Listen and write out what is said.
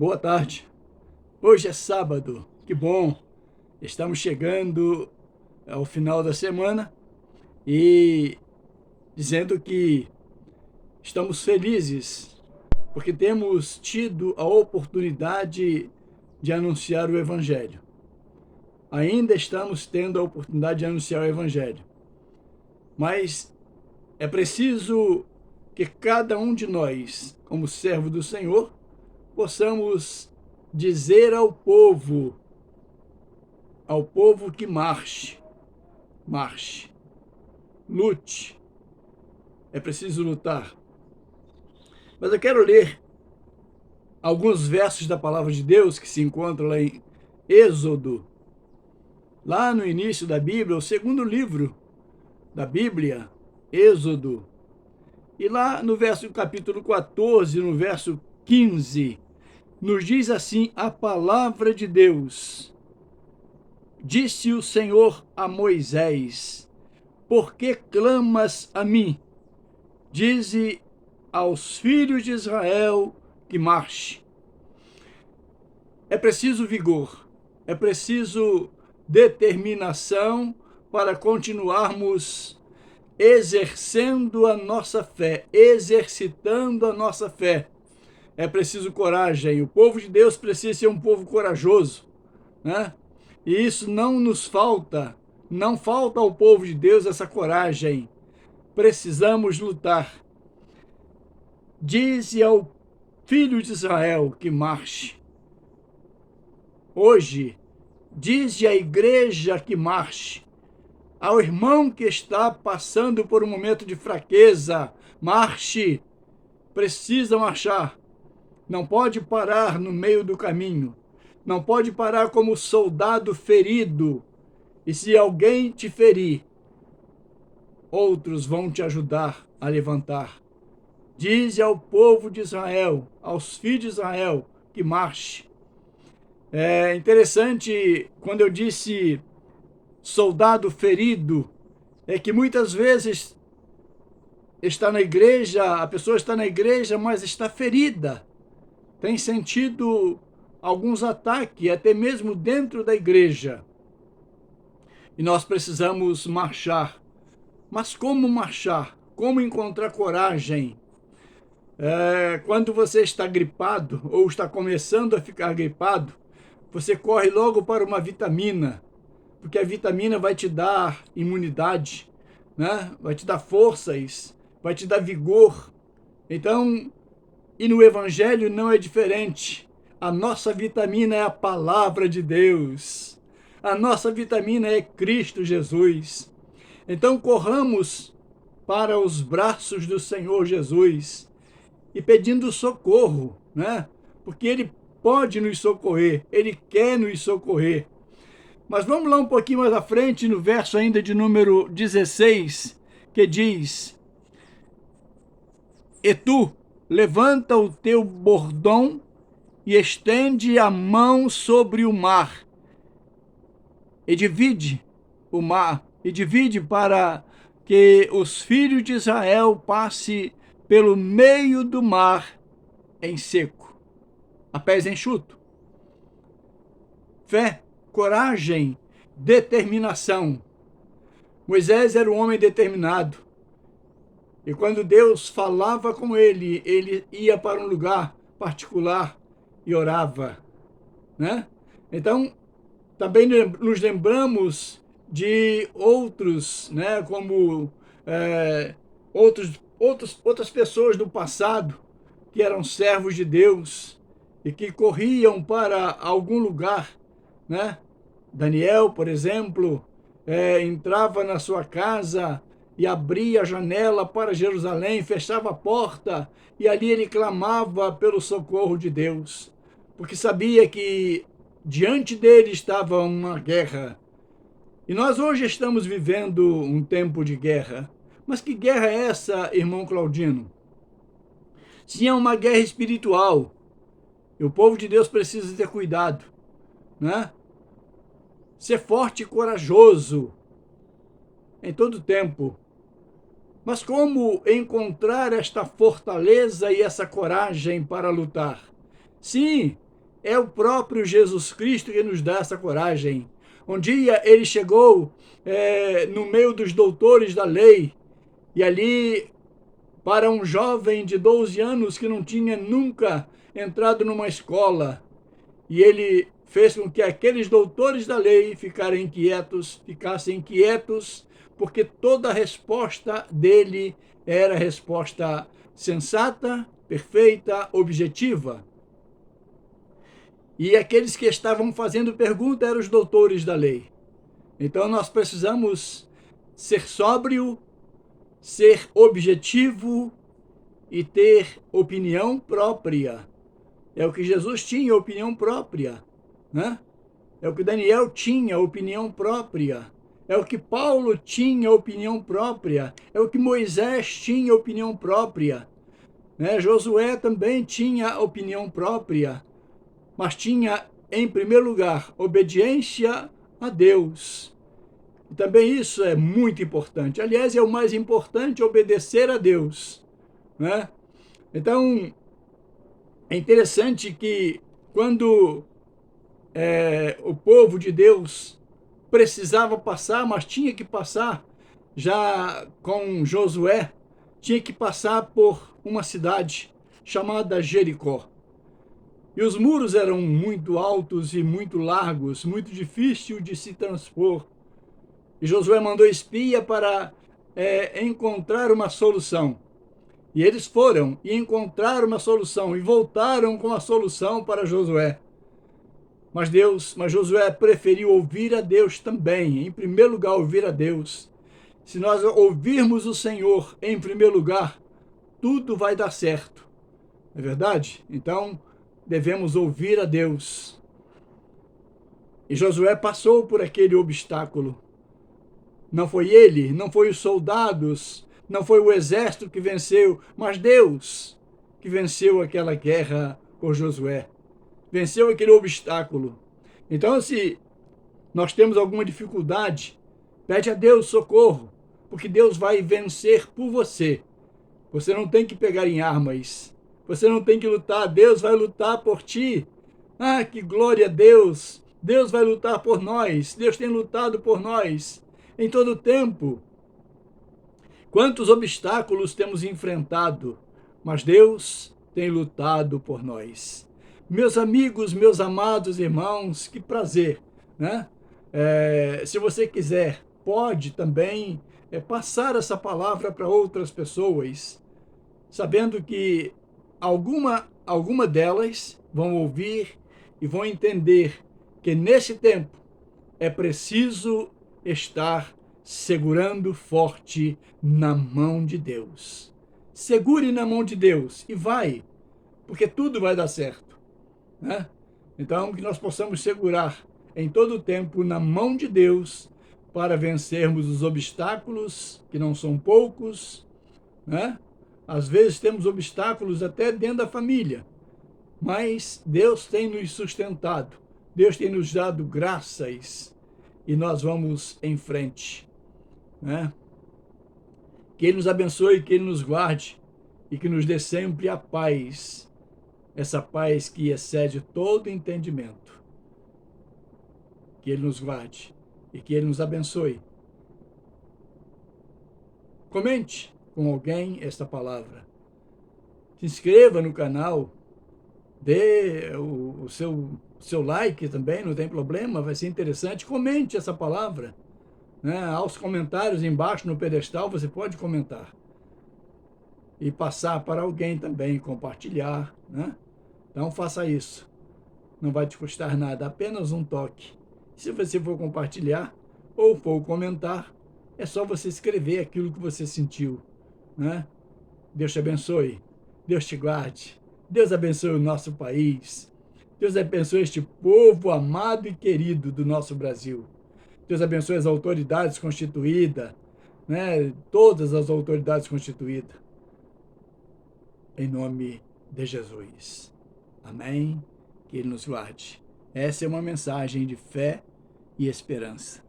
Boa tarde. Hoje é sábado. Que bom. Estamos chegando ao final da semana e dizendo que estamos felizes porque temos tido a oportunidade de anunciar o Evangelho. Ainda estamos tendo a oportunidade de anunciar o Evangelho. Mas é preciso que cada um de nós, como servo do Senhor, possamos dizer ao povo que marche, lute. É preciso lutar. Mas eu quero ler alguns versos da palavra de Deus que se encontram lá em Êxodo, lá no início da Bíblia, o segundo livro da Bíblia, Êxodo. E lá no capítulo 14, no verso 15, nos diz assim a palavra de Deus. Disse o Senhor a Moisés: por que clamas a mim? Dize aos filhos de Israel que marche. É preciso vigor, é preciso determinação para continuarmos exercendo a nossa fé, exercitando a nossa fé. É preciso coragem. O povo de Deus precisa ser um povo corajoso, né? E isso não nos falta, não falta ao povo de Deus essa coragem. Precisamos lutar. Dize ao filho de Israel que marche. Hoje, dize à igreja que marche. Ao irmão que está passando por um momento de fraqueza, marche. Precisa marchar. Não pode parar no meio do caminho. Não pode parar como soldado ferido. E se alguém te ferir, outros vão te ajudar a levantar. Dize ao povo de Israel, aos filhos de Israel, que marche. É interessante, quando eu disse soldado ferido, é que muitas vezes está na igreja, a pessoa está na igreja, mas está ferida. Tem sentido alguns ataques, até mesmo dentro da igreja. E nós precisamos marchar. Mas como marchar? Como encontrar coragem? Quando você está gripado ou está começando a ficar gripado, você corre logo para uma vitamina, porque a vitamina vai te dar imunidade, né? Vai te dar forças, vai te dar vigor. Então, e no Evangelho não é diferente. A nossa vitamina é a palavra de Deus. A nossa vitamina é Cristo Jesus. Então corramos para os braços do Senhor Jesus e pedindo socorro, né? Porque Ele pode nos socorrer, Ele quer nos socorrer. Mas vamos lá um pouquinho mais à frente, no verso ainda de número 16, que diz: e tu, levanta o teu bordão e estende a mão sobre o mar, e divide o mar, e divide para que os filhos de Israel passem pelo meio do mar em seco, a pés enxuto. Fé, coragem, determinação. Moisés era um homem determinado. E quando Deus falava com ele, ele ia para um lugar particular e orava, né? Então, também nos lembramos de outros, né? Como outras pessoas do passado que eram servos de Deus e que corriam para algum lugar, né? Daniel, por exemplo, entrava na sua casa e abria a janela para Jerusalém, fechava a porta e ali ele clamava pelo socorro de Deus, porque sabia que diante dele estava uma guerra. E nós hoje estamos vivendo um tempo de guerra. Mas que guerra é essa, irmão Claudino? Sim, é uma guerra espiritual. E o povo de Deus precisa ter cuidado, né? Ser forte e corajoso em todo tempo. Mas como encontrar esta fortaleza e essa coragem para lutar? Sim, É o próprio Jesus Cristo que nos dá essa coragem. Um dia ele chegou no meio dos doutores da lei, e ali, para um jovem de 12 anos que não tinha nunca entrado numa escola, e ele fez com que aqueles doutores da lei ficassem inquietos, porque toda a resposta dele era resposta sensata, perfeita, objetiva. E aqueles que estavam fazendo pergunta eram os doutores da lei. Então nós precisamos ser sóbrio, ser objetivo e ter opinião própria. É o que Jesus tinha, opinião própria, né? É o que Daniel tinha, opinião própria. É o que Paulo tinha, opinião própria. É o que Moisés tinha, opinião própria, né? Josué também tinha opinião própria, mas tinha, em primeiro lugar, obediência a Deus. E também isso é muito importante. Aliás, é o mais importante, obedecer a Deus, né? Então, é interessante que quando o povo de Deus precisava passar, mas tinha que passar, já com Josué, tinha que passar por uma cidade chamada Jericó. E os muros eram muito altos e muito largos, muito difícil de se transpor. E Josué mandou espia para encontrar uma solução. E eles foram e encontraram uma solução e voltaram com a solução para Josué. Mas Josué preferiu ouvir a Deus também, em primeiro lugar ouvir a Deus. Se nós ouvirmos o Senhor em primeiro lugar, tudo vai dar certo. Não é verdade? Então, devemos ouvir a Deus. E Josué passou por aquele obstáculo. Não foi ele, não foi os soldados, não foi o exército que venceu, mas Deus que venceu aquela guerra por Josué. Venceu aquele obstáculo. Então, se nós temos alguma dificuldade, pede a Deus socorro, porque Deus vai vencer por você. Você não tem que pegar em armas. Você não tem que lutar. Deus vai lutar por ti. Ah, que glória a Deus! Deus vai lutar por nós. Deus tem lutado por nós em todo o tempo. Quantos obstáculos temos enfrentado, mas Deus tem lutado por nós. Meus amigos, meus amados irmãos, que prazer, né? Se você quiser, pode também passar essa palavra para outras pessoas, sabendo que alguma delas vão ouvir e vão entender que nesse tempo é preciso estar segurando forte na mão de Deus. Segure na mão de Deus e vai, porque tudo vai dar certo, né? Então, que nós possamos segurar em todo o tempo na mão de Deus para vencermos os obstáculos, que não são poucos, né? Às vezes temos obstáculos até dentro da família, mas Deus tem nos sustentado, Deus tem nos dado graças e nós vamos em frente, né? Que Ele nos abençoe, que Ele nos guarde e que nos dê sempre a paz, essa paz que excede todo entendimento. Que Ele nos guarde e que Ele nos abençoe. Comente com alguém esta palavra. Se inscreva no canal, dê o seu like também, não tem problema, vai ser interessante. Comente essa palavra, né? Aos comentários embaixo no pedestal você pode comentar. E passar para alguém também, compartilhar, né? Então faça isso. Não vai te custar nada, apenas um toque. Se você for compartilhar ou for comentar, é só você escrever aquilo que você sentiu, né? Deus te abençoe, Deus te guarde, Deus abençoe o nosso país, Deus abençoe este povo amado e querido do nosso Brasil. Deus abençoe as autoridades constituídas, né? Todas as autoridades constituídas. Em nome de Jesus. Amém? Que Ele nos guarde. Essa é uma mensagem de fé e esperança.